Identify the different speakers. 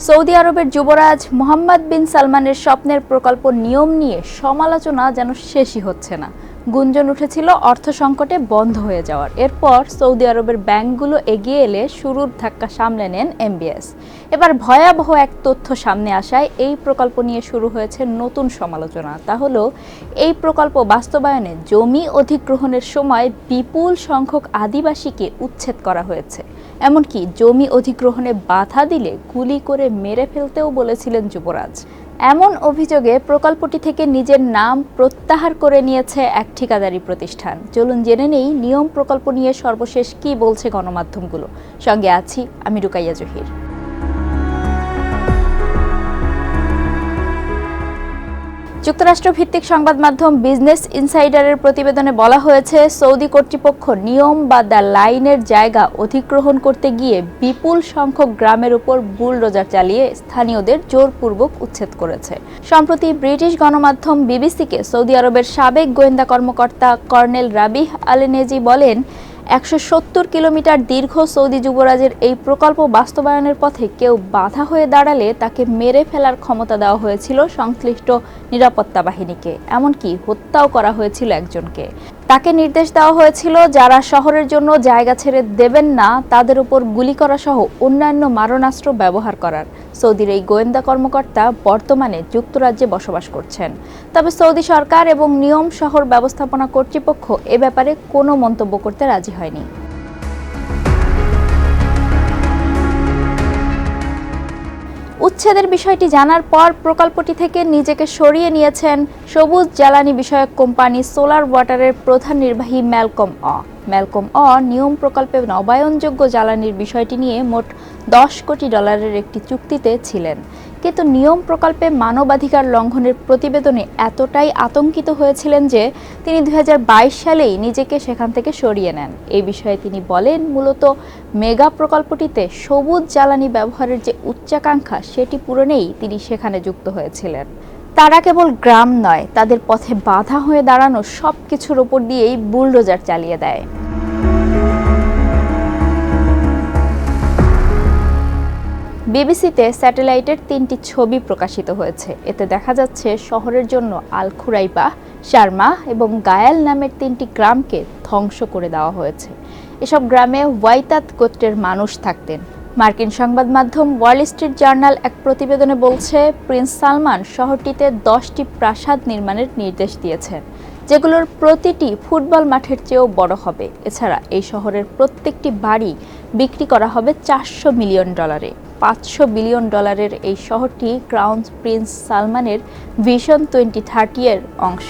Speaker 1: Saudi আরবের যুবরাজ মোহাম্মদ বিন সালমানের স্বপ্নের প্রকল্প নিয়ম নিয়ে সমালোচনা যেন শেষই হচ্ছে না। গুঞ্জন উঠেছিল অর্থ সংকটে বন্ধ হয়ে যাওয়ার। এরপর সৌদি আরবের ব্যাংকগুলো এগিয়ে এলে শুরুর ধাক্কা সামলে নেন এমবিএস। এবার ভয়াবহ এক তথ্য সামনে আসায় এই প্রকল্প নিয়ে শুরু হয়েছে নতুন সমালোচনা। তা হলো এই প্রকল্প বাস্তবায়নে জমি অধিগ্রহণের সময় বিপুল সংখ্যক আদিবাসীকে উচ্ছেদ করা হয়েছে। এমনকি জমি অধিগ্রহণে বাধা দিলে গুলি করে মেরে ফেলতেও বলেছিলেন যুবরাজ। এমন অভিযোগে প্রকল্পটি থেকে নিজের নাম প্রত্যাহার করে নিয়েছে এক ঠিকাদারি প্রতিষ্ঠান। চলুন জেনে নেই নিয়ম প্রকল্প নিয়ে সর্বশেষ কি বলছে গণমাধ্যমগুলো। সঙ্গে আছি আমি রুকাইয়া জহির। যুক্তরাষ্ট্র ভিত্তিক সংবাদ মাধ্যম বিজনেস ইনসাইডারের প্রতিবেদনে বলা হয়েছে, সৌদি কর্তৃপক্ষ নিয়ম বা দ্য লাইনের জায়গা অধিগ্রহণ করতে গিয়ে বিপুল সংখ্যক গ্রামের উপর বুলডোজার চালিয়ে স্থানীয়দের জোরপূর্বক উচ্ছেদ করেছে। সম্প্রতি ব্রিটিশ গণমাধ্যম বিবিসিকে সৌদি আরবের সাবেক গোয়েন্দা কর্মকর্তা কর্নেল রাবিহ আল-নেজি বলেন, ১৭০ কিলোমিটার দীর্ঘ সৌদি যুবরাজের এই প্রকল্প বাস্তবায়নের পথে কেউ বাধা হয়ে দাঁড়ালে তাকে মেরে ফেলার ক্ষমতা দেওয়া হয়েছিল সংশ্লিষ্ট নিরাপত্তা বাহিনীকে। এমনকি হত্যাও করা হয়েছিল একজনকে। তাকে নির্দেশ দেওয়া হয়েছিল যারা শহরের জন্য জায়গা ছেড়ে দেবেন না তাদের উপর গুলি করা সহ অন্যান্য মারণাস্ত্র ব্যবহার করার। সৌদির এই গোয়েন্দা কর্মকর্তা বর্তমানে যুক্তরাজ্যে বসবাস করছেন। তবে সৌদি সরকার এবং নিয়ম শহর ব্যবস্থাপনা কর্তৃপক্ষ এ ব্যাপারে কোনো মন্তব্য করতে রাজি হয়নি। উচ্ছেদের বিষয়টি জানার পর প্রকল্পটি থেকে নিজেকে সরিয়ে নিয়েছেন সবুজ জ্বালানি বিষয়ক কোম্পানি সোলার ওয়াটারের প্রধান নির্বাহী ম্যালকম নিয়ম প্রকল্পে নবায়নযোগ্য জ্বালানির বিষয়টি নিয়ে মোট $10 কোটি একটি চুক্তিতে ছিলেন। কিন্তু নিয়ম প্রকল্পে মানবাধিকার লঙ্ঘনের প্রতিবেদনে এতটাই আতঙ্কিত হয়েছিলেন যে তিনি 2022 সালেই নিজেকে সেখান থেকে সরিয়ে নেন। এই বিষয়ে তিনি বলেন, মূলত মেগা প্রকল্পটিতে সবুজ জ্বালানি ব্যবহারের যে উচ্চাকাঙ্ক্ষা সেটি পূরণেই তিনি সেখানে যুক্ত হয়েছিলেন। তারা কেবল গ্রাম নয়, তাদের পথে বাধা হয়ে দাঁড়ানো সব কিছুর ওপর দিয়েই বুলডোজার চালিয়ে দেয়। বিবিসিতে স্যাটেলাইটের 3টি ছবি প্রকাশিত হয়েছে। এতে দেখা যাচ্ছে শহরের জন্য আল খুরাইবাহ, শারমা এবং গায়াল নামের 3টি গ্রামকে ধ্বংস করে দেওয়া হয়েছে। এসব গ্রামে ওয়াইতাত গোত্রের মানুষ থাকতেন। মার্কিন সংবাদ মাধ্যম ওয়াল স্ট্রিট জার্নাল এক প্রতিবেদনে বলছে, প্রিন্স সালমান শহরটিতে 10টি প্রাসাদ নির্মাণের নির্দেশ দিয়েছেন, যেগুলোর প্রতিটি ফুটবল মাঠের চেয়েও বড় হবে। এছাড়া এই শহরের প্রত্যেকটি বাড়ি বিক্রি করা হবে $400 মিলিয়ন। $500 বিলিয়ন এই শহরটি ক্রাউন প্রিন্স সালমানের ভিশন 2030 এর অংশ।